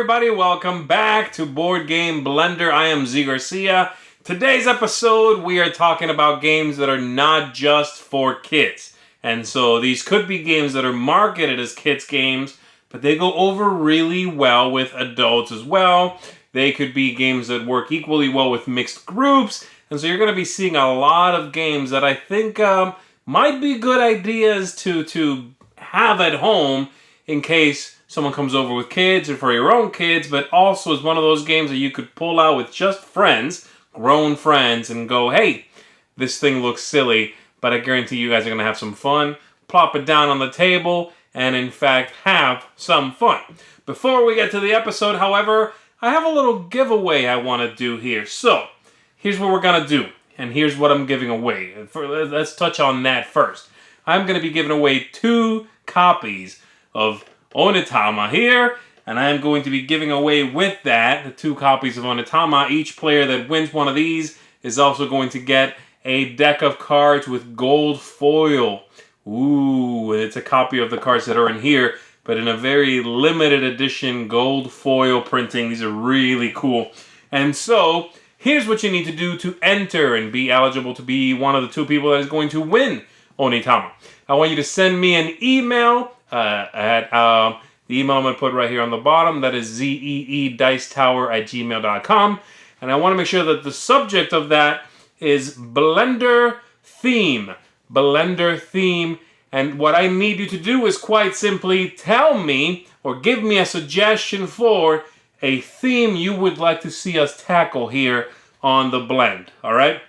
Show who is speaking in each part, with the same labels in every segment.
Speaker 1: everybody, welcome back to Board Game Blender. I am Zee Garcia. Today's episode, we are talking about games that are not just for kids. And so these could be games that are marketed as kids games, but they go over really well with adults as well. They could be games that work equally well with mixed groups. And so you're going to be seeing a lot of games that I think might be good ideas to have at home in case someone comes over with kids or for your own kids, but also is one of those games that you could pull out with just friends, grown friends, and go, hey, this thing looks silly, but I guarantee you guys are going to have some fun. Plop it down on the table and, in fact, have some fun. Before we get to the episode, however, I have a little giveaway I want to do here. So, here's what we're going to do, and here's what I'm giving away. Let's touch on that first. I'm going to be giving away 2 copies of Onitama here, and I'm going to be giving away with that the 2 copies of Onitama. Each player that wins one of these is also going to get a deck of cards with gold foil. Ooh, it's a copy of the cards that are in here, but in a very limited edition gold foil printing. These are really cool. And so, here's what you need to do to enter and be eligible to be one of the 2 people that is going to win Onitama. I want you to send me an email at the email I'm going to put right here on the bottom. That is zeedicetower@gmail.com. And I want to make sure that the subject of that is Blender theme. Blender theme. And what I need you to do is quite simply tell me or give me a suggestion for a theme you would like to see us tackle here on the Blend. All right?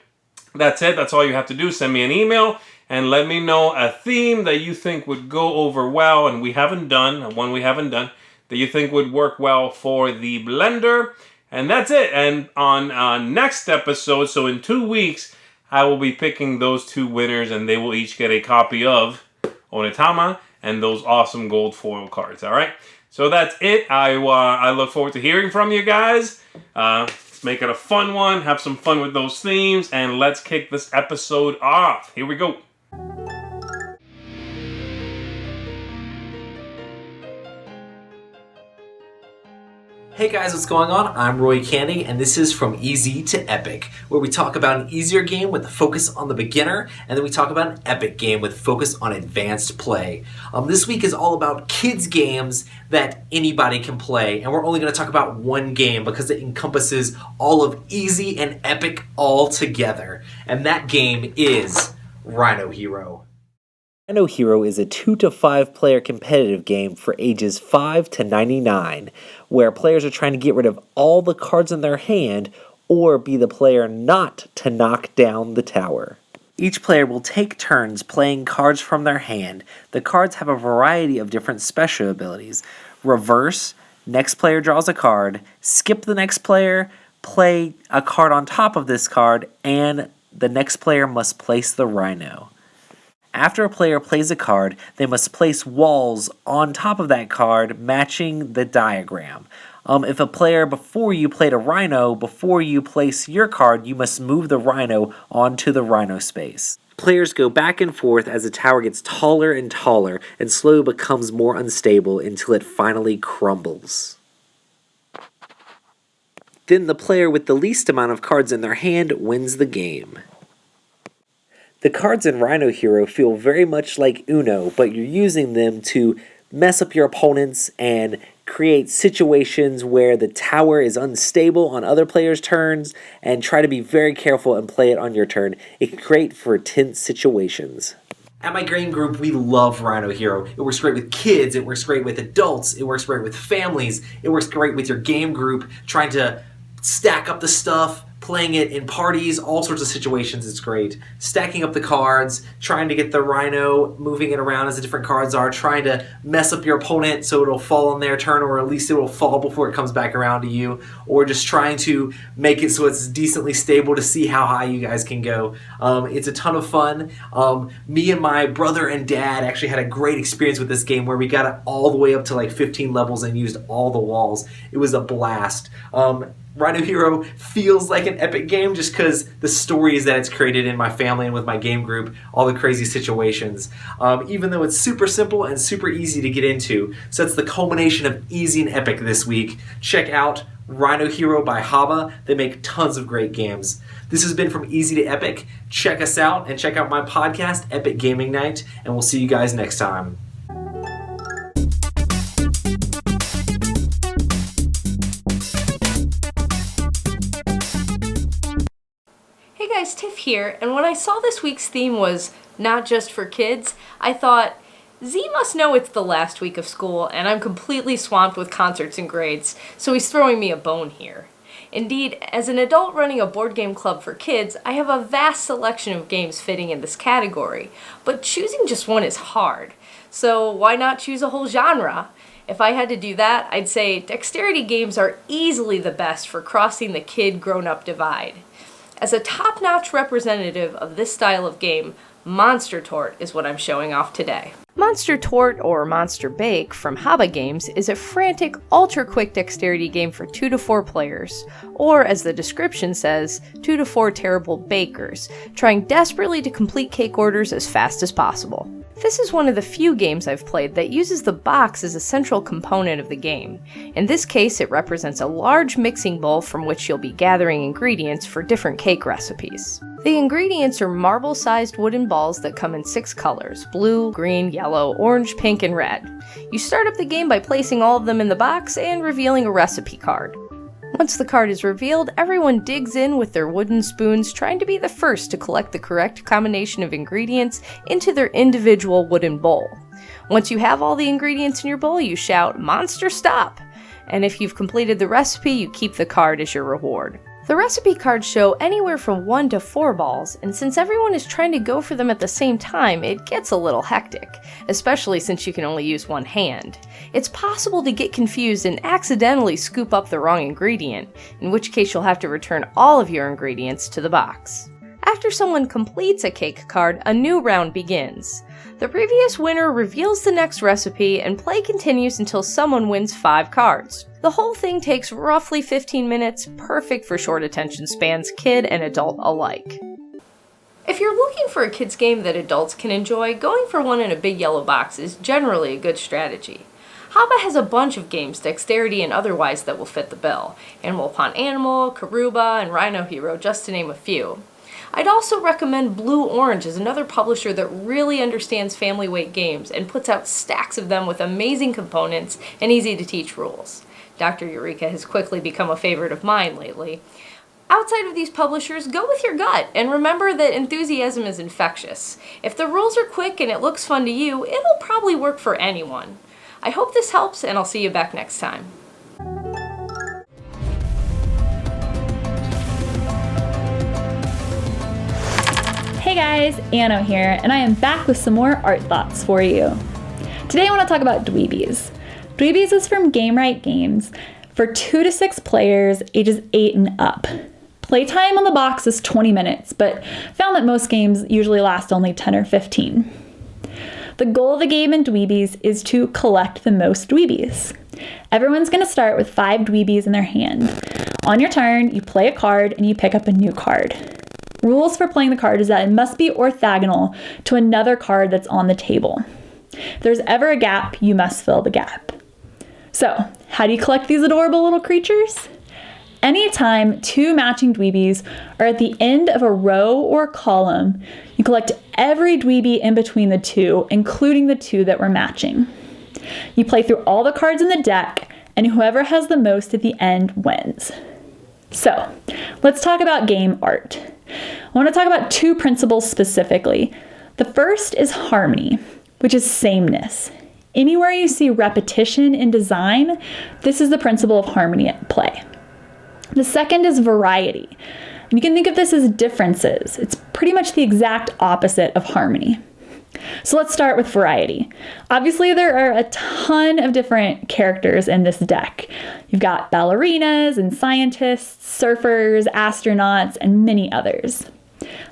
Speaker 1: That's it. That's all you have to do. Send me an email and let me know a theme that you think would go over well and we haven't done, that you think would work well for the Blender. And that's it. And on next episode, so in 2 weeks, I will be picking those 2 winners and they will each get a copy of Onitama and those awesome gold foil cards. All right? So that's it. I look forward to hearing from you guys. Let's make it a fun one. Have some fun with those themes. And let's kick this episode off. Here we go.
Speaker 2: Hey guys, what's going on? I'm Roy Candy, and this is From Easy to Epic, where we talk about an easier game with a focus on the beginner, and then we talk about an epic game with focus on advanced play. This week is all about kids games that anybody can play, and we're only going to talk about one game because it encompasses all of easy and epic all together, and that game is Rhino Hero.
Speaker 3: Anno Hero is a 2 to 5 player competitive game for ages 5 to 99, where players are trying to get rid of all the cards in their hand or be the player not to knock down the tower. Each player will take turns playing cards from their hand. The cards have a variety of different special abilities. Reverse, next player draws a card, skip the next player, play a card on top of this card, and the next player must place the Rhino. After a player plays a card, they must place walls on top of that card matching the diagram. If a player before you played a Rhino, before you place your card, you must move the Rhino onto the Rhino space. Players go back and forth as the tower gets taller and taller and slowly becomes more unstable until it finally crumbles. Then the player with the least amount of cards in their hand wins the game. The cards in Rhino Hero feel very much like Uno, but you're using them to mess up your opponents and create situations where the tower is unstable on other players' turns and try to be very careful and play it on your turn. It can create for tense situations.
Speaker 2: At my game group, we love Rhino Hero. It works great with kids, it works great with adults, it works great with families, it works great with your game group, trying to stack up the stuff, playing it in parties, all sorts of situations, it's great. Stacking up the cards, trying to get the Rhino, moving it around as the different cards are, trying to mess up your opponent so it'll fall on their turn, or at least it will fall before it comes back around to you, or just trying to make it so it's decently stable to see how high you guys can go. It's a ton of fun. Me and my brother and dad actually had a great experience with this game where we got it all the way up to like 15 levels and used all the walls. It was a blast. Rhino Hero feels like an epic game just because the stories that it's created in my family and with my game group, all the crazy situations. Even though it's super simple and super easy to get into. So it's the culmination of easy and epic this week. Check out Rhino Hero by Haba. They make tons of great games. This has been From Easy to Epic. Check us out and check out my podcast, Epic Gaming Night, and we'll see you guys next time.
Speaker 4: Hey guys, Tiff here, and when I saw this week's theme was not just for kids, I thought, Zee must know it's the last week of school and I'm completely swamped with concerts and grades, so he's throwing me a bone here. Indeed, as an adult running a board game club for kids, I have a vast selection of games fitting in this category, but choosing just one is hard. So why not choose a whole genre? If I had to do that, I'd say dexterity games are easily the best for crossing the kid-grown-up divide. As a top-notch representative of this style of game, Monster Tort is what I'm showing off today. Monster Tort, or Monster Bake, from Haba Games is a frantic, ultra-quick dexterity game for 2 to 4 players, or as the description says, 2 to 4 terrible bakers, trying desperately to complete cake orders as fast as possible. This is one of the few games I've played that uses the box as a central component of the game. In this case, it represents a large mixing bowl from which you'll be gathering ingredients for different cake recipes. The ingredients are marble-sized wooden balls that come in 6 colors: blue, green, yellow, orange, pink, and red. You start up the game by placing all of them in the box and revealing a recipe card. Once the card is revealed, everyone digs in with their wooden spoons, trying to be the first to collect the correct combination of ingredients into their individual wooden bowl. Once you have all the ingredients in your bowl, you shout, "Monster Stop!" And if you've completed the recipe, you keep the card as your reward. The recipe cards show anywhere from 1 to 4 balls, and since everyone is trying to go for them at the same time, it gets a little hectic, especially since you can only use one hand. It's possible to get confused and accidentally scoop up the wrong ingredient, in which case you'll have to return all of your ingredients to the box. After someone completes a cake card, a new round begins. The previous winner reveals the next recipe, and play continues until someone wins 5 cards. The whole thing takes roughly 15 minutes, perfect for short attention spans, kid and adult alike. If you're looking for a kid's game that adults can enjoy, going for one in a big yellow box is generally a good strategy. Haba has a bunch of games, dexterity and otherwise, that will fit the bill. Animal Upon Animal, Karuba, and Rhino Hero, just to name a few. I'd also recommend Blue Orange as another publisher that really understands family weight games and puts out stacks of them with amazing components and easy to teach rules. Dr. Eureka has quickly become a favorite of mine lately. Outside of these publishers, go with your gut and remember that enthusiasm is infectious. If the rules are quick and it looks fun to you, it'll probably work for anyone. I hope this helps, and I'll see you back next time.
Speaker 5: Hey guys, Anno here, and I am back with some more art thoughts for you. Today I want to talk about Dweebies. Dweebies is from Game Right Games for 2 to 6 players, ages 8 and up. Playtime on the box is 20 minutes, but found that most games usually last only 10 or 15. The goal of the game in Dweebies is to collect the most Dweebies. Everyone's going to start with 5 Dweebies in their hand. On your turn, you play a card and you pick up a new card. Rules for playing the card is that it must be orthogonal to another card that's on the table. If there's ever a gap, you must fill the gap. So, how do you collect these adorable little creatures? Anytime 2 matching Dweebies are at the end of a row or column, you collect every Dweebie in between the 2, including the 2 that were matching. You play through all the cards in the deck, and whoever has the most at the end wins. So, let's talk about game art. I want to talk about 2 principles specifically. The first is harmony, which is sameness. Anywhere you see repetition in design, this is the principle of harmony at play. The second is variety. And you can think of this as differences. It's pretty much the exact opposite of harmony. So let's start with variety. Obviously, there are a ton of different characters in this deck. You've got ballerinas and scientists, surfers, astronauts, and many others.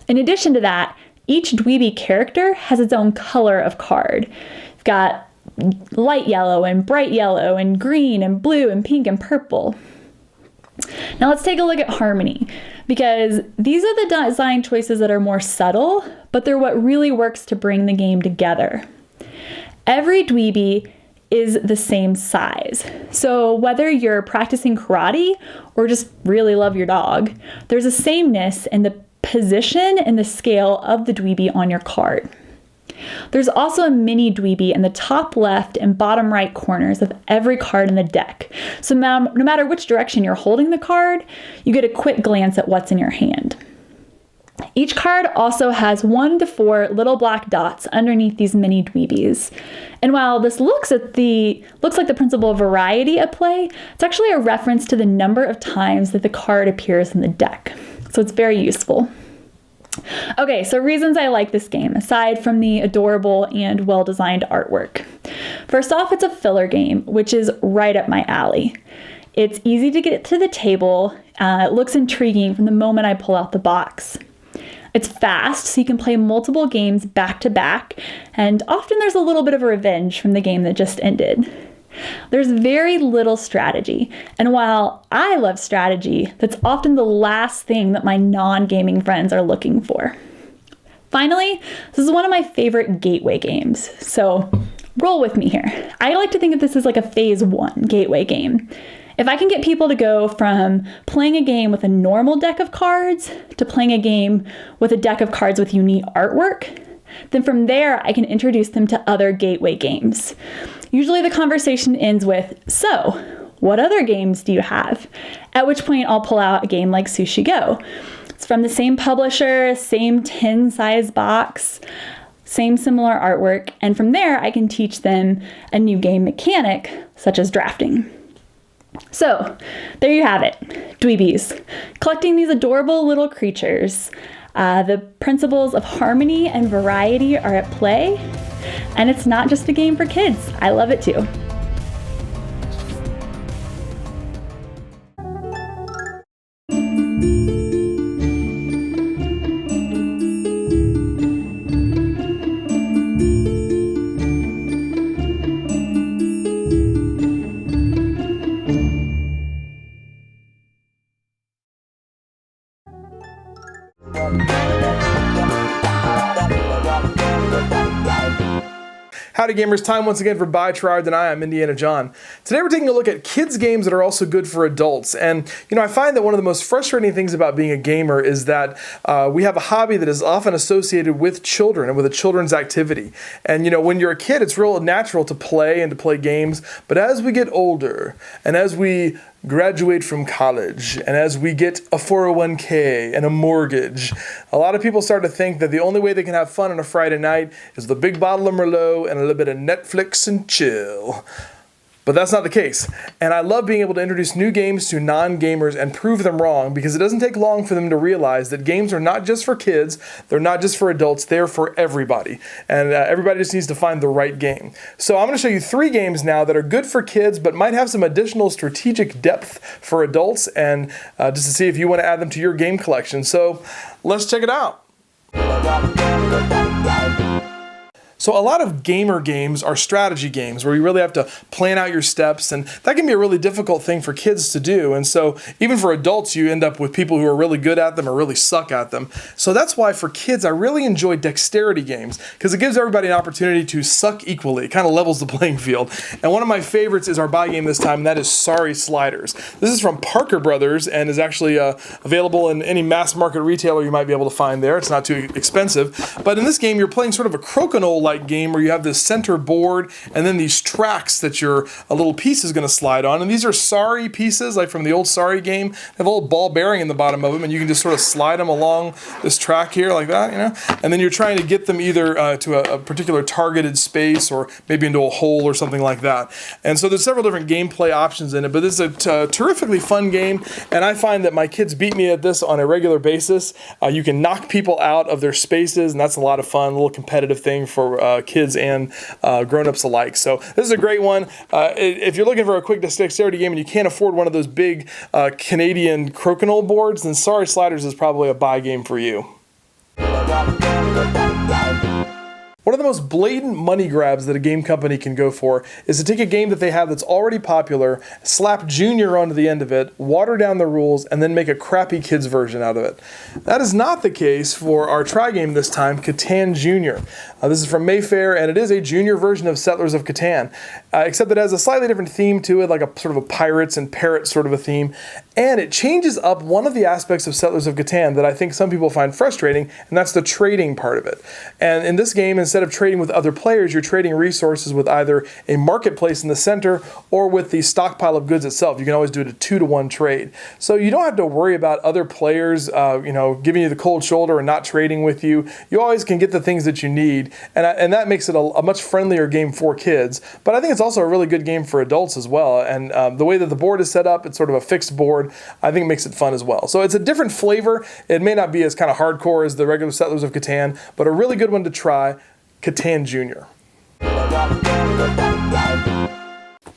Speaker 5: In addition to that, each Dweeby character has its own color of card. You've got light yellow and bright yellow and green and blue and pink and purple. Now let's take a look at harmony, because these are the design choices that are more subtle, but they're what really works to bring the game together. Every dweeby is the same size. So whether you're practicing karate or just really love your dog, there's a sameness in the position and the scale of the dweeby on your card. There's also a mini dweeby in the top left and bottom right corners of every card in the deck. So no matter which direction you're holding the card, you get a quick glance at what's in your hand. Each card also has 1 to 4 little black dots underneath these mini dweebies. And while this looks like the principle of variety at play, it's actually a reference to the number of times that the card appears in the deck. So it's very useful. Okay, so reasons I like this game, aside from the adorable and well-designed artwork. First off, it's a filler game, which is right up my alley. It's easy to get to the table. It looks intriguing from the moment I pull out the box. It's fast, so you can play multiple games back to back, and often there's a little bit of a revenge from the game that just ended. There's very little strategy, and while I love strategy, that's often the last thing that my non-gaming friends are looking for. Finally, this is one of my favorite gateway games, so roll with me here. I like to think of this as like a phase 1 gateway game. If I can get people to go from playing a game with a normal deck of cards to playing a game with a deck of cards with unique artwork, then from there I can introduce them to other gateway games. Usually the conversation ends with, "So, what other games do you have?" At which point I'll pull out a game like Sushi Go. It's from the same publisher, same tin size box, same similar artwork, and from there I can teach them a new game mechanic, such as drafting. So, there you have it, dweebies. Collecting these adorable little creatures. The principles of harmony and variety are at play, and it's not just a game for kids. I love it too.
Speaker 6: Howdy gamers, time once again for By Trard and I'm Indiana John. Today we're taking a look at kids games that are also good for adults. And I find that one of the most frustrating things about being a gamer is that we have a hobby that is often associated with children and with a children's activity. And when you're a kid, it's real natural to play and to play games. But as we get older and as we graduate from college and as we get a 401k and a mortgage, a lot of people start to think that the only way they can have fun on a Friday night is with a big bottle of Merlot and a little bit of Netflix and chill. But that's not the case. And I love being able to introduce new games to non-gamers and prove them wrong, because it doesn't take long for them to realize that games are not just for kids, they're not just for adults, they're for everybody. And everybody just needs to find the right game. So I'm going to show you 3 games now that are good for kids, but might have some additional strategic depth for adults, and just to see if you want to add them to your game collection. So let's check it out. So a lot of gamer games are strategy games where you really have to plan out your steps, and that can be a really difficult thing for kids to do. And so even for adults, you end up with people who are really good at them or really suck at them. So that's why for kids, I really enjoy dexterity games, because it gives everybody an opportunity to suck equally. It kind of levels the playing field. And one of my favorites is our buy game this time, and that is Sorry Sliders. This is from Parker Brothers and is actually available in any mass market retailer you might be able to find there. It's not too expensive. But in this game, you're playing sort of a crokinole game where you have this center board and then these tracks that your little piece is going to slide on. And these are Sorry pieces, like from the old Sorry game. They have a little ball bearing in the bottom of them, and you can just sort of slide them along this track here like that, And then you're trying to get them either to a particular targeted space or maybe into a hole or something like that. And so there's several different gameplay options in it, but this is a terrifically fun game, and I find that my kids beat me at this on a regular basis. You can knock people out of their spaces, and that's a lot of fun, a little competitive thing for kids and grown-ups alike. So this is a great one. If you're looking for a quick dexterity game and you can't afford one of those big Canadian crokinole boards, then Sorry Sliders is probably a buy game for you. One One of the most blatant money grabs that a game company can go for is to take a game that they have that's already popular, slap Junior onto the end of it, water down the rules, and then make a crappy kids version out of it. That is not the case for our try game this time, Catan Junior. This is from Mayfair, and it is a junior version of Settlers of Catan, except it has a slightly different theme to it, like a sort of a pirates and parrots sort of a theme, and it changes up one of the aspects of Settlers of Catan that I think some people find frustrating, and that's the trading part of it. And in this game, instead of trading with other players, you're trading resources with either a marketplace in the center or with the stockpile of goods itself. You can always do it a 2-to-1 trade. So you don't have to worry about other players giving you the cold shoulder and not trading with you. You always can get the things that you need, and that makes it a much friendlier game for kids. But I think it's also a really good game for adults as well. And the way that the board is set up, it's sort of a fixed board. I think it makes it fun as well. So it's a different flavor. It may not be as kind of hardcore as the regular Settlers of Catan, but a really good one to try, Catan Junior.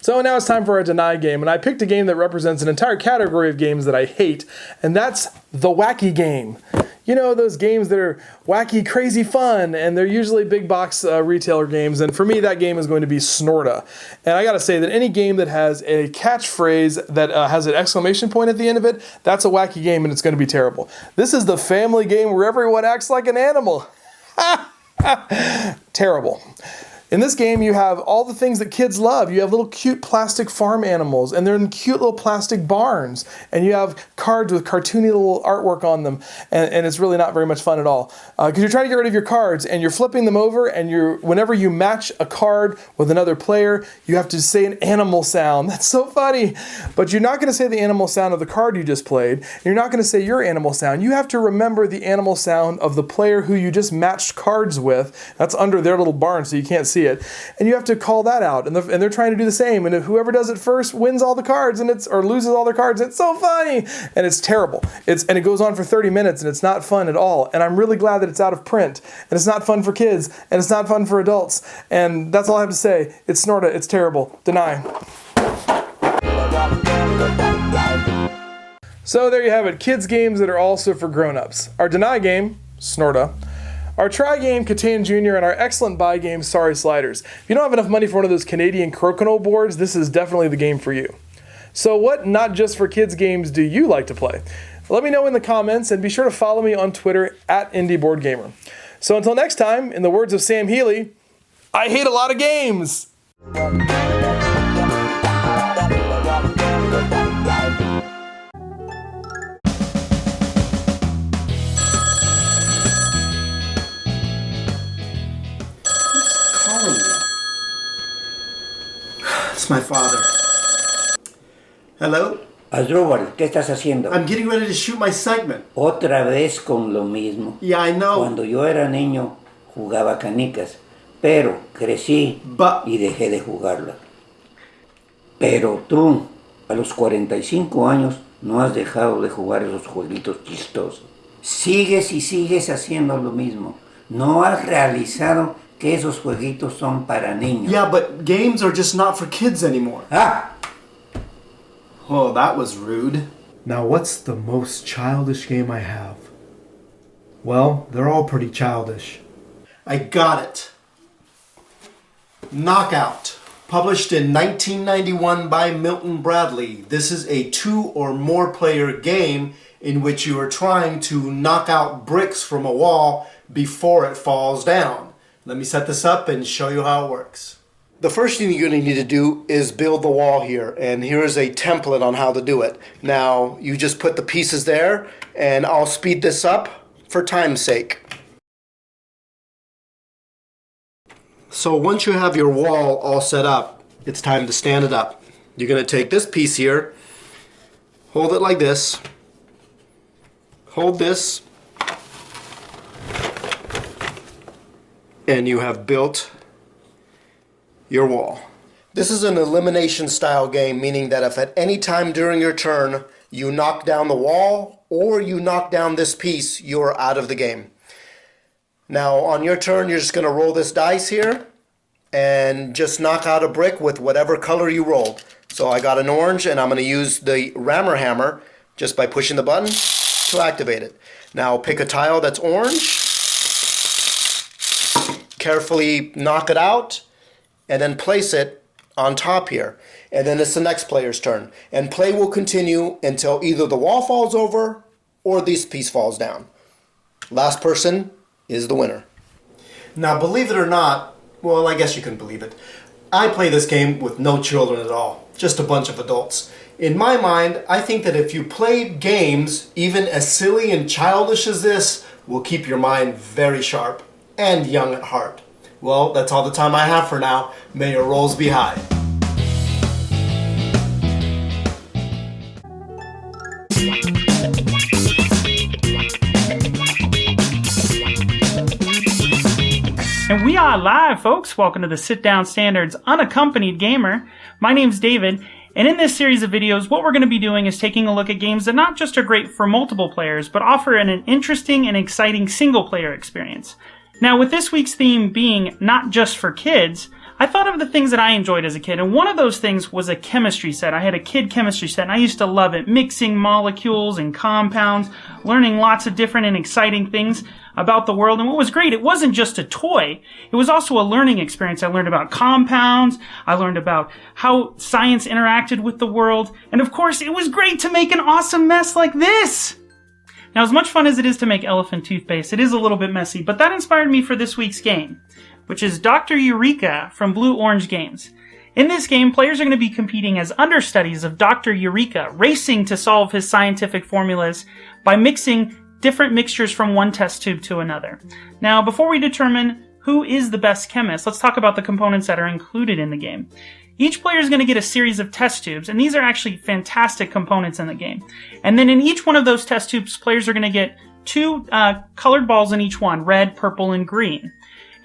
Speaker 6: So now it's time for our Deny game, and I picked a game that represents an entire category of games that I hate, and that's the wacky game. You know, those games that are wacky, crazy fun, and they're usually big box retailer games, and for me that game is going to be Snorta. And I gotta say that any game that has a catchphrase that has an exclamation point at the end of it, that's a wacky game and it's gonna be terrible. This is the family game where everyone acts like an animal. Terrible. In this game, you have all the things that kids love. You have little cute plastic farm animals, and they're in cute little plastic barns. And you have cards with cartoony little artwork on them, and it's really not very much fun at all. Because you're trying to get rid of your cards, and you're flipping them over, and whenever you match a card with another player, you have to say an animal sound. That's so funny. But you're not going to say the animal sound of the card you just played. And you're not going to say your animal sound. You have to remember the animal sound of the player who you just matched cards with. That's under their little barn, so you can't see it, and you have to call that out, and they're trying to do the same, and if whoever does it first wins all the cards, or loses all their cards. It's so funny, and it's terrible. And it goes on for 30 minutes, and it's not fun at all. And I'm really glad that it's out of print, and it's not fun for kids, and it's not fun for adults. And that's all I have to say. It's Snorta. It's terrible. Deny. So there you have it. Kids games that are also for grown-ups. Our Deny game, Snorta. Our try game, Catan Junior, and our excellent buy game, Sorry Sliders. If you don't have enough money for one of those Canadian crokinole boards, this is definitely the game for you. So what not just for kids games do you like to play? Let me know in the comments, and be sure to follow me on Twitter @IndieBoardGamer. So until next time, in the words of Sam Healey, I hate a lot of games!
Speaker 7: It's my father. Hello?
Speaker 8: Asdrúbal, ¿qué estás haciendo?
Speaker 7: I'm getting ready to shoot my segment.
Speaker 8: Otra vez con lo mismo.
Speaker 7: Yeah, I know.
Speaker 8: Cuando yo era niño, jugaba canicas, pero crecí y dejé de jugarla. Pero tú, a los 45 años, no has dejado de jugar esos jueguitos chistosos. Sigues y sigues haciendo lo mismo. No has realizado que esos jueguitos son para niños.
Speaker 7: Yeah, but games are just not for kids anymore.
Speaker 8: Ah!
Speaker 7: Oh, that was rude.
Speaker 9: Now, what's the most childish game I have? Well, they're all pretty childish.
Speaker 7: I got it. Knockout. Published in 1991 by Milton Bradley. This is a 2 or more player game in which you are trying to knock out bricks from a wall before it falls down. Let me set this up and show you how it works. The first thing you're going to need to do is build the wall here, and here is a template on how to do it. Now, you just put the pieces there, and I'll speed this up for time's sake. So once you have your wall all set up, it's time to stand it up. You're going to take this piece here, hold it like this, hold this, and you have built your wall. This is an elimination style game, meaning that if at any time during your turn you knock down the wall or you knock down this piece, you are out of the game. Now on your turn, you're just going to roll this dice here and just knock out a brick with whatever color you rolled. So I got an orange, and I'm going to use the rammer hammer just by pushing the button to activate it. Now pick a tile that's orange. carefully knock it out, and then place it on top here. And then it's the next player's turn. And play will continue until either the wall falls over or this piece falls down. Last person is the winner. Now, believe it or not, well, I guess you can believe it, I play this game with no children at all, just a bunch of adults. In my mind, I think that if you played games, even as silly and childish as this, will keep your mind very sharp and young at heart. Well, that's all the time I have for now. May your rolls be high.
Speaker 10: And we are live, folks. Welcome to the Sit Down Standards Unaccompanied Gamer. My name's David, and in this series of videos, what we're going to be doing is taking a look at games that not just are great for multiple players, but offer an interesting and exciting single-player experience. Now, with this week's theme being not just for kids, I thought of the things that I enjoyed as a kid, and one of those things was a chemistry set. I had a kid chemistry set, and I used to love it, mixing molecules and compounds, learning lots of different and exciting things about the world. And what was great, it wasn't just a toy, it was also a learning experience. I learned about compounds, I learned about how science interacted with the world, and of course, it was great to make an awesome mess like this! Now, as much fun as it is to make elephant toothpaste, it is a little bit messy, but that inspired me for this week's game, which is Dr. Eureka from Blue Orange Games. In this game, players are going to be competing as understudies of Dr. Eureka, racing to solve his scientific formulas by mixing different mixtures from one test tube to another. Now, before we determine who is the best chemist, let's talk about the components that are included in the game. Each player is going to get a series of test tubes, and these are actually fantastic components in the game. And then in each one of those test tubes, players are going to get two colored balls in each one, red, purple, and green.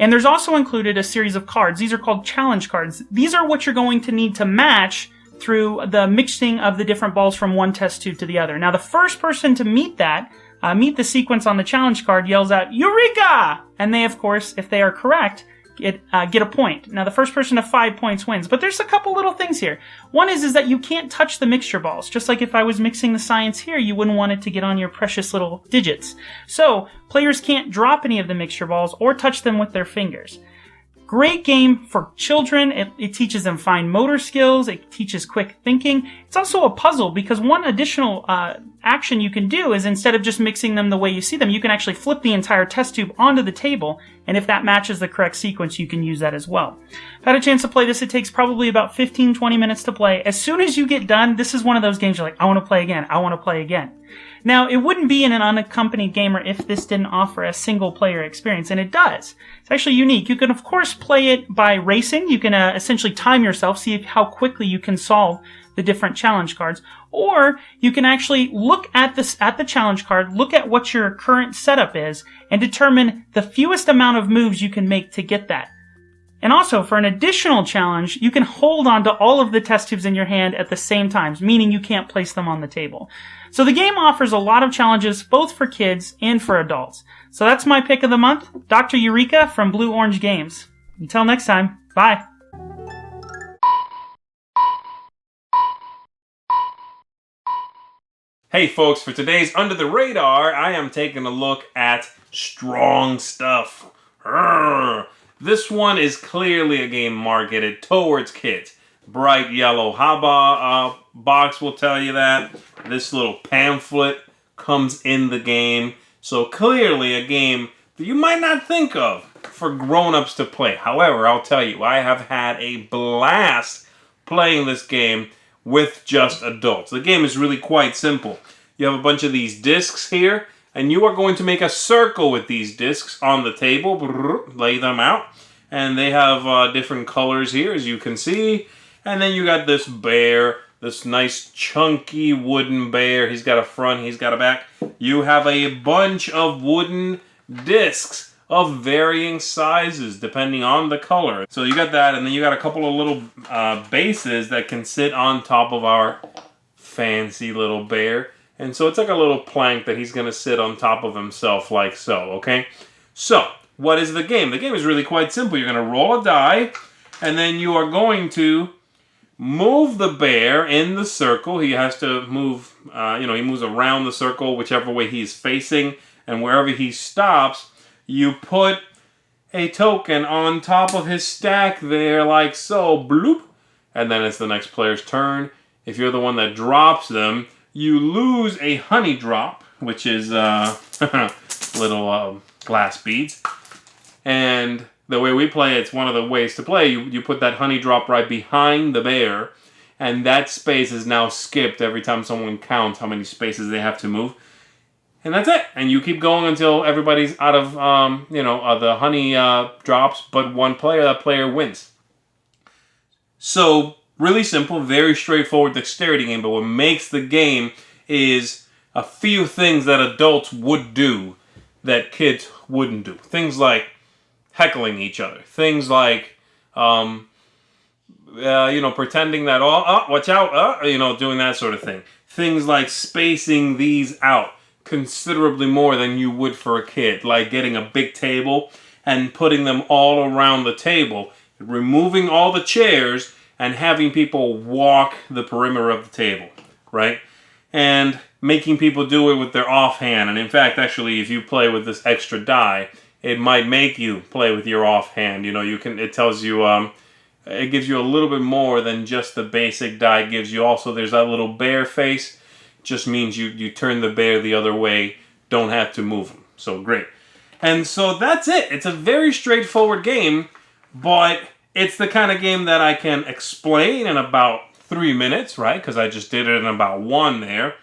Speaker 10: And there's also included a series of cards. These are called challenge cards. These are what you're going to need to match through the mixing of the different balls from one test tube to the other. Now, the first person to meet the sequence on the challenge card yells out, Eureka! And they, of course, if they are correct, get a point. Now, the first person to 5 points wins. But there's a couple little things here. One is that you can't touch the mixture balls. Just like if I was mixing the science here, you wouldn't want it to get on your precious little digits. So, players can't drop any of the mixture balls or touch them with their fingers. Great game for children. It teaches them fine motor skills. It teaches quick thinking. It's also a puzzle because one additional action you can do is instead of just mixing them the way you see them, you can actually flip the entire test tube onto the table, and if that matches the correct sequence, you can use that as well. I've had a chance to play this. It takes probably about 15-20 minutes to play. As soon as you get done, this is one of those games you're like, I want to play again. I want to play again. Now, it wouldn't be an unaccompanied gamer if this didn't offer a single-player experience, and it does. It's actually unique. You can, of course, play it by racing. You can essentially time yourself, see how quickly you can solve the different challenge cards. Or you can actually look at the challenge card, look at what your current setup is, and determine the fewest amount of moves you can make to get that. And also, for an additional challenge, you can hold on to all of the test tubes in your hand at the same time, meaning you can't place them on the table. So the game offers a lot of challenges, both for kids and for adults. So that's my pick of the month, Dr. Eureka from Blue Orange Games. Until next time, bye!
Speaker 1: Hey folks, for today's Under the Radar, I am taking a look at Strong Stuff. Urgh. This one is clearly a game marketed towards kids. Bright yellow haba box will tell you that. This little pamphlet comes in the game. So clearly a game that you might not think of for grown-ups to play. However, I'll tell you, I have had a blast playing this game with just adults. The game is really quite simple. You have a bunch of these discs here, and you are going to make a circle with these discs on the table, lay them out, and they have different colors here, as you can see. And then you got this bear, this nice chunky wooden bear. He's got a front, he's got a back. You have a bunch of wooden discs of varying sizes depending on the color. So you got that, and then you got a couple of little bases that can sit on top of our fancy little bear. And so it's like a little plank that he's going to sit on top of himself like so, okay? So, what is the game? The game is really quite simple. You're going to roll a die, and then you are going to move the bear in the circle. He has to move, he moves around the circle whichever way he's facing, and wherever he stops, you put a token on top of his stack there, like so, bloop. And then it's the next player's turn. If you're the one that drops them, you lose a honey drop, which is little glass beads. And the way we play, it's one of the ways to play. You put that honey drop right behind the bear, and that space is now skipped every time someone counts how many spaces they have to move. And that's it. And you keep going until everybody's out of, the honey drops, but one player, that player wins. So, really simple, very straightforward dexterity game, but what makes the game is a few things that adults would do that kids wouldn't do. Things like heckling each other. Things like, pretending that, watch out, doing that sort of thing. Things like spacing these out considerably more than you would for a kid. Like getting a big table and putting them all around the table, removing all the chairs, and having people walk the perimeter of the table, right? And making people do it with their offhand. And in fact, actually, if you play with this extra die, it might make you play with your offhand. It tells you, it gives you a little bit more than just the basic die gives you. Also, there's that little bear face. Just means you turn the bear the other way, don't have to move him. So great. And so that's it. It's a very straightforward game, but it's the kind of game that I can explain in about 3 minutes, right? Because I just did it in about 1 there.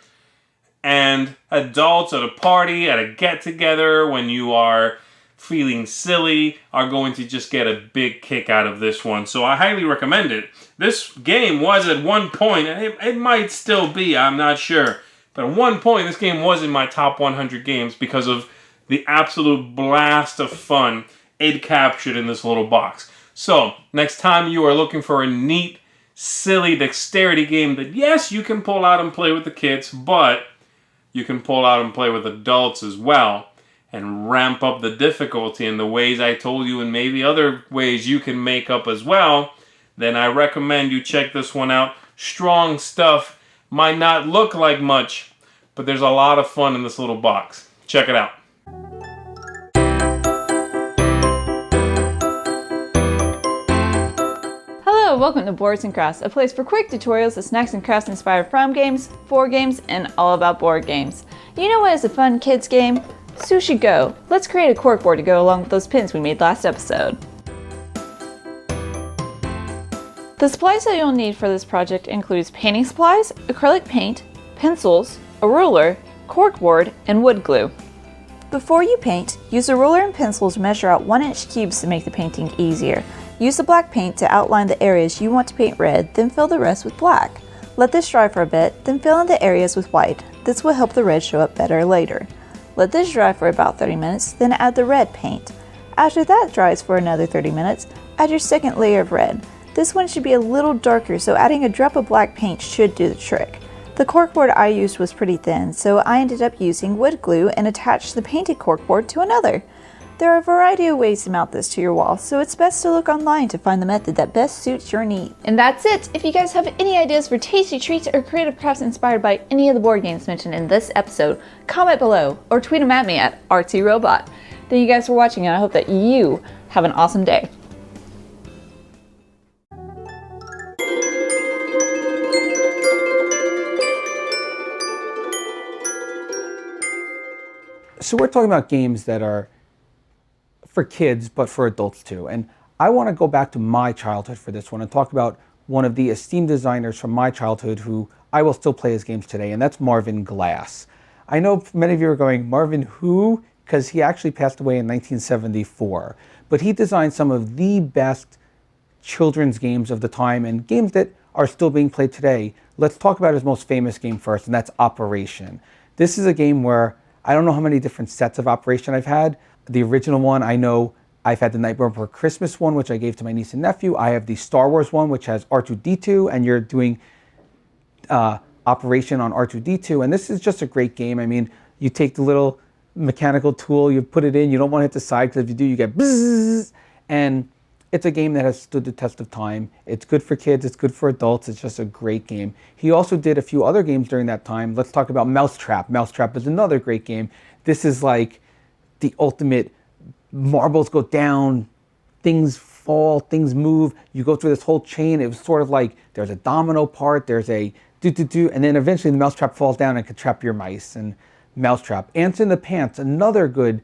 Speaker 1: And adults at a party, at a get-together, when you are feeling silly, are going to just get a big kick out of this one. So I highly recommend it. This game was at one point, and it might still be, I'm not sure. But at one point, this game was in my top 100 games because of the absolute blast of fun it captured in this little box. So, next time you are looking for a neat, silly dexterity game that, yes, you can pull out and play with the kids, but you can pull out and play with adults as well and ramp up the difficulty in the ways I told you and maybe other ways you can make up as well, then I recommend you check this one out. Strong stuff. Might not look like much, but there's a lot of fun in this little box. Check it out.
Speaker 5: Hello, welcome to Boards and Crafts, a place for quick tutorials of snacks and crafts inspired from games, for games, and all about board games. You know what is a fun kids game? Sushi Go. Let's create a corkboard to go along with those pins we made last episode. The supplies that you'll need for this project includes painting supplies, acrylic paint, pencils, a ruler, corkboard, and wood glue. Before you paint, use a ruler and pencil to measure out 1-inch cubes to make the painting easier. Use the black paint to outline the areas you want to paint red, then fill the rest with black. Let this dry for a bit, then fill in the areas with white. This will help the red show up better later. Let this dry for about 30 minutes, then add the red paint. After that dries for another 30 minutes, add your second layer of red. This one should be a little darker, so adding a drop of black paint should do the trick. The corkboard I used was pretty thin, so I ended up using wood glue and attached the painted corkboard to another. There are a variety of ways to mount this to your wall, so it's best to look online to find the method that best suits your needs. And that's it! If you guys have any ideas for tasty treats or creative crafts inspired by any of the board games mentioned in this episode, comment below or tweet them at me at artsyrobot. Thank you guys for watching, and I hope that you have an awesome day.
Speaker 11: So we're talking about games that are for kids, but for adults too. And I want to go back to my childhood for this one and talk about one of the esteemed designers from my childhood who I will still play his games today, and that's Marvin Glass. I know many of you are going, Marvin who? Because he actually passed away in 1974. But he designed some of the best children's games of the time and games that are still being played today. Let's talk about his most famous game first, and that's Operation. This is a game where I don't know how many different sets of Operation I've had. The original one, I know I've had the Nightmare Before Christmas one, which I gave to my niece and nephew. I have the Star Wars one, which has R2-D2, and you're doing Operation on R2-D2. And this is just a great game. I mean, you take the little mechanical tool, you put it in, you don't want to hit the side, because if you do, you get bzzz. And it's a game that has stood the test of time. It's good for kids, it's good for adults, it's just a great game. He also did a few other games during that time. Let's talk about Mousetrap. Mousetrap is another great game. This is like the ultimate marbles go down, things fall, things move. You go through this whole chain. It was sort of like there's a domino part, there's a do, and then eventually the mousetrap falls down and can trap your mice. And Mousetrap. Ants in the Pants, another good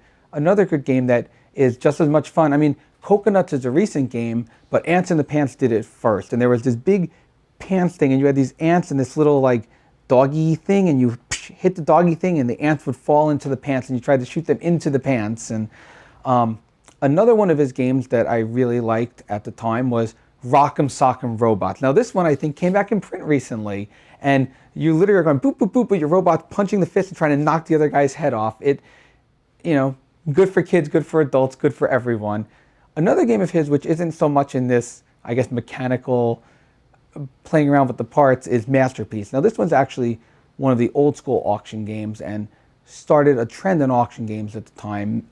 Speaker 11: game that is just as much fun. I mean, Coconuts is a recent game, but Ants in the Pants did it first. And there was this big pants thing, and you had these ants in this little like doggy thing, and you hit the doggy thing, and the ants would fall into the pants, and you tried to shoot them into the pants. And another one of his games that I really liked at the time was Rock'em Sock'em Robots. Now this one I think came back in print recently, and you literally are going boop, boop, boop, but your robot's punching the fist and trying to knock the other guy's head off. Good for kids, good for adults, good for everyone. Another game of his, which isn't so much in this, I guess, mechanical playing around with the parts, is Masterpiece. Now this one's actually one of the old school auction games and started a trend in auction games at the time.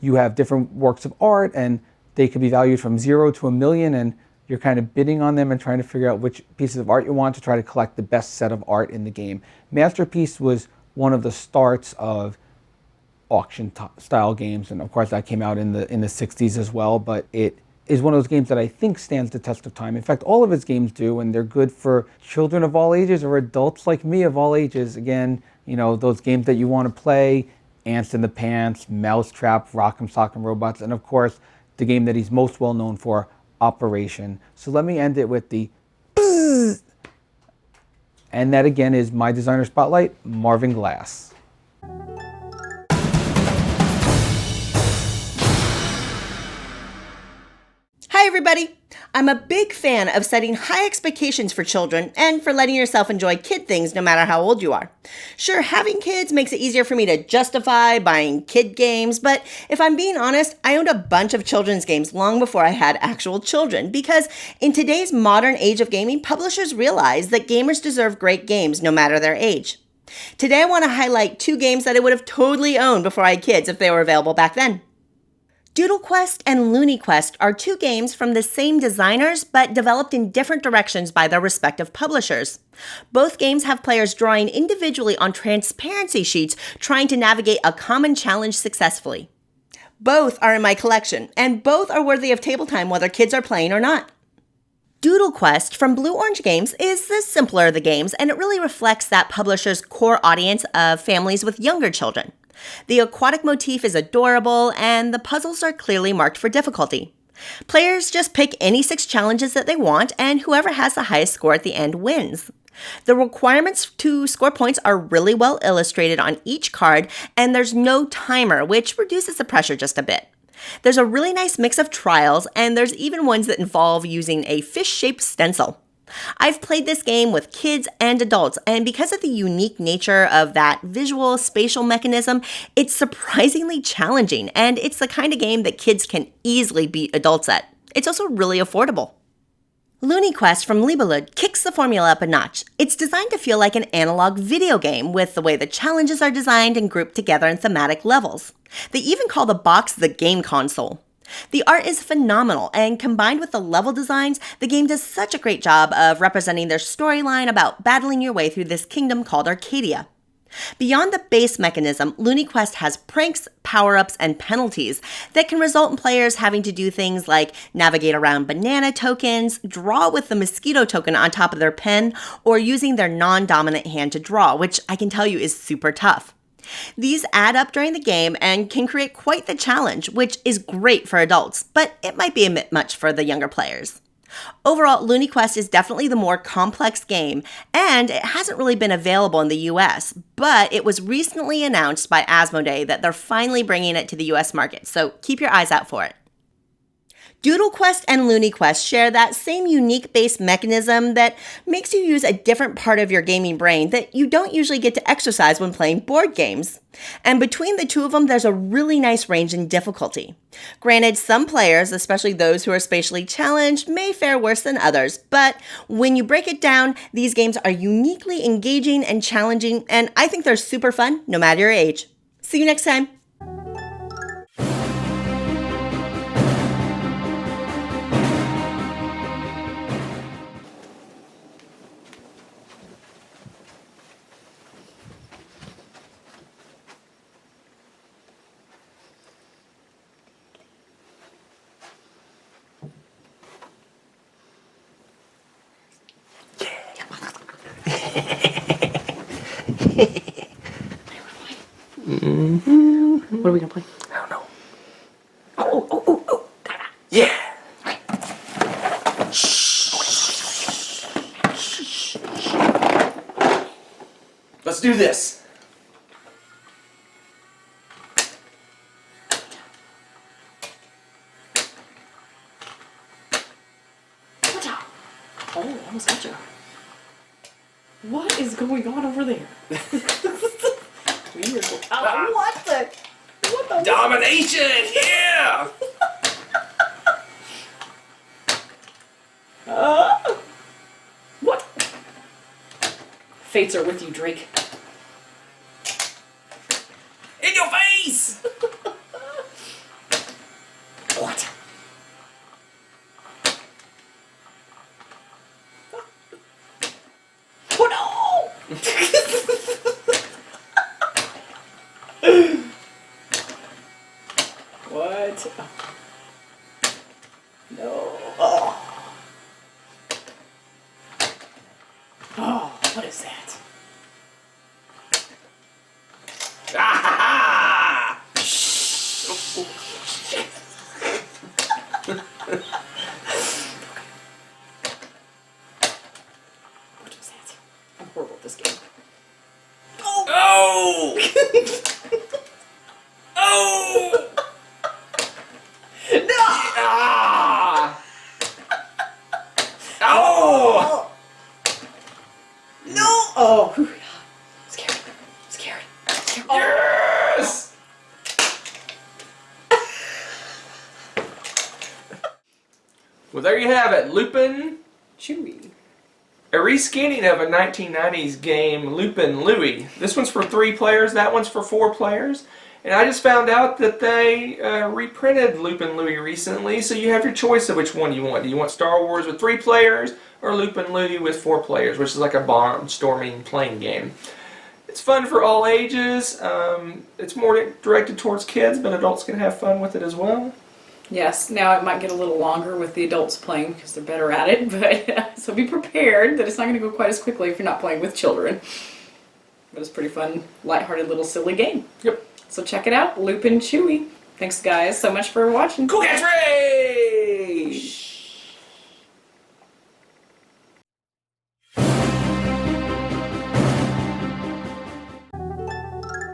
Speaker 11: You have different works of art, and they could be valued from 0 to $1 million, and you're kind of bidding on them and trying to figure out which pieces of art you want to try to collect the best set of art in the game. Masterpiece was one of the starts of auction style games, and of course that came out in the 60s as well, but it is one of those games that I think stands the test of time. In fact, all of his games do, and they're good for children of all ages or adults like me of all ages. Again, those games that you want to play, Ants in the Pants, Mousetrap, Rock'em Sock'em Robots, and of course the game that he's most well known for, Operation. So let me end it with the bzzz. And that again is my designer spotlight, Marvin Glass.
Speaker 12: Hi everybody! I'm a big fan of setting high expectations for children and for letting yourself enjoy kid things no matter how old you are. Sure, having kids makes it easier for me to justify buying kid games, but if I'm being honest, I owned a bunch of children's games long before I had actual children, because in today's modern age of gaming, publishers realize that gamers deserve great games no matter their age. Today I want to highlight 2 games that I would have totally owned before I had kids if they were available back then. Doodle Quest and Looney Quest are 2 games from the same designers, but developed in different directions by their respective publishers. Both games have players drawing individually on transparency sheets, trying to navigate a common challenge successfully. Both are in my collection, and both are worthy of table time whether kids are playing or not. Doodle Quest from Blue Orange Games is the simpler of the games, and it really reflects that publisher's core audience of families with younger children. The aquatic motif is adorable, and the puzzles are clearly marked for difficulty. Players just pick any 6 challenges that they want, and whoever has the highest score at the end wins. The requirements to score points are really well illustrated on each card, and there's no timer, which reduces the pressure just a bit. There's a really nice mix of trials, and there's even ones that involve using a fish-shaped stencil. I've played this game with kids and adults, and because of the unique nature of that visual spatial mechanism, it's surprisingly challenging, and it's the kind of game that kids can easily beat adults at. It's also really affordable. Looney Quest from Libelud kicks the formula up a notch. It's designed to feel like an analog video game with the way the challenges are designed and grouped together in thematic levels. They even call the box the game console. The art is phenomenal, and combined with the level designs, the game does such a great job of representing their storyline about battling your way through this kingdom called Arcadia. Beyond the base mechanism, Looney Quest has pranks, power-ups, and penalties that can result in players having to do things like navigate around banana tokens, draw with the mosquito token on top of their pen, or using their non-dominant hand to draw, which I can tell you is super tough. These add up during the game and can create quite the challenge, which is great for adults, but it might be a bit much for the younger players. Overall, Looney Quest is definitely the more complex game, and it hasn't really been available in the US, but it was recently announced by Asmodee that they're finally bringing it to the US market, so keep your eyes out for it. Doodle Quest and Looney Quest share that same unique base mechanism that makes you use a different part of your gaming brain that you don't usually get to exercise when playing board games. And between the 2 of them, there's a really nice range in difficulty. Granted, some players, especially those who are spatially challenged, may fare worse than others, but when you break it down, these games are uniquely engaging and challenging, and I think they're super fun no matter your age. See you next time!
Speaker 13: What are we gonna play?
Speaker 2: I don't know. Oh. Yeah. Let's do this.
Speaker 13: Oh, I almost got you. What is going on over there? What the?
Speaker 2: Domination, yeah!
Speaker 13: What? Fates are with you, Drake.
Speaker 2: In your face! What?
Speaker 13: Oh no! What? No. Oh, what is that?
Speaker 2: Ah!
Speaker 13: What is that? I'm horrible at this game.
Speaker 2: Oh! Oh!
Speaker 13: No!
Speaker 2: Ah! Oh!
Speaker 13: No! Oh! Whew. Scary. Scary. Oh.
Speaker 2: Yes! Well, there you have it. Lupin
Speaker 13: Chewy.
Speaker 2: A reskinning of a 1990s game, Lupin Louie. This one's for 3 players, that one's for 4 players. And I just found out that they reprinted Lupin Louie recently, so you have your choice of which one you want. Do you want Star Wars with 3 players, or Lupin Louie with 4 players, which is like a bomb-storming plane game. It's fun for all ages. It's more directed towards kids, but adults can have fun with it as well.
Speaker 13: Yes, now it might get a little longer with the adults playing because they're better at it, but so be prepared that it's not going to go quite as quickly if you're not playing with children. But it's a pretty fun, lighthearted little silly game.
Speaker 2: Yep.
Speaker 13: So check it out, Lupin Chewy. Thanks guys so much for watching.
Speaker 2: Cool catchphrase!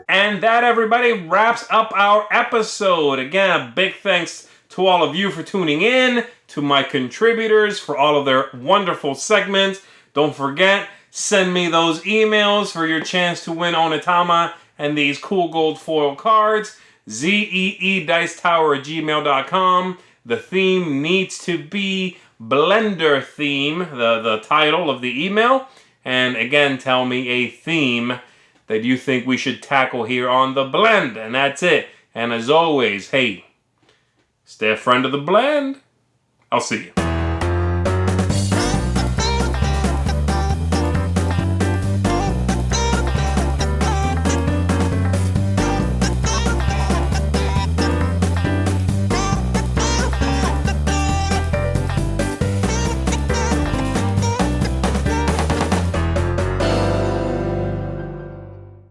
Speaker 1: And that, everybody, wraps up our episode. Again, a big thanks to all of you for tuning in, to my contributors for all of their wonderful segments. Don't forget, send me those emails for your chance to win Onitama and these cool gold foil cards. zeedicetower@gmail.com. The theme needs to be Blender theme, the title of the email. And again, tell me a theme that you think we should tackle here on The Blend. And that's it. And as always, hey, stay a friend of The Blend. I'll see you.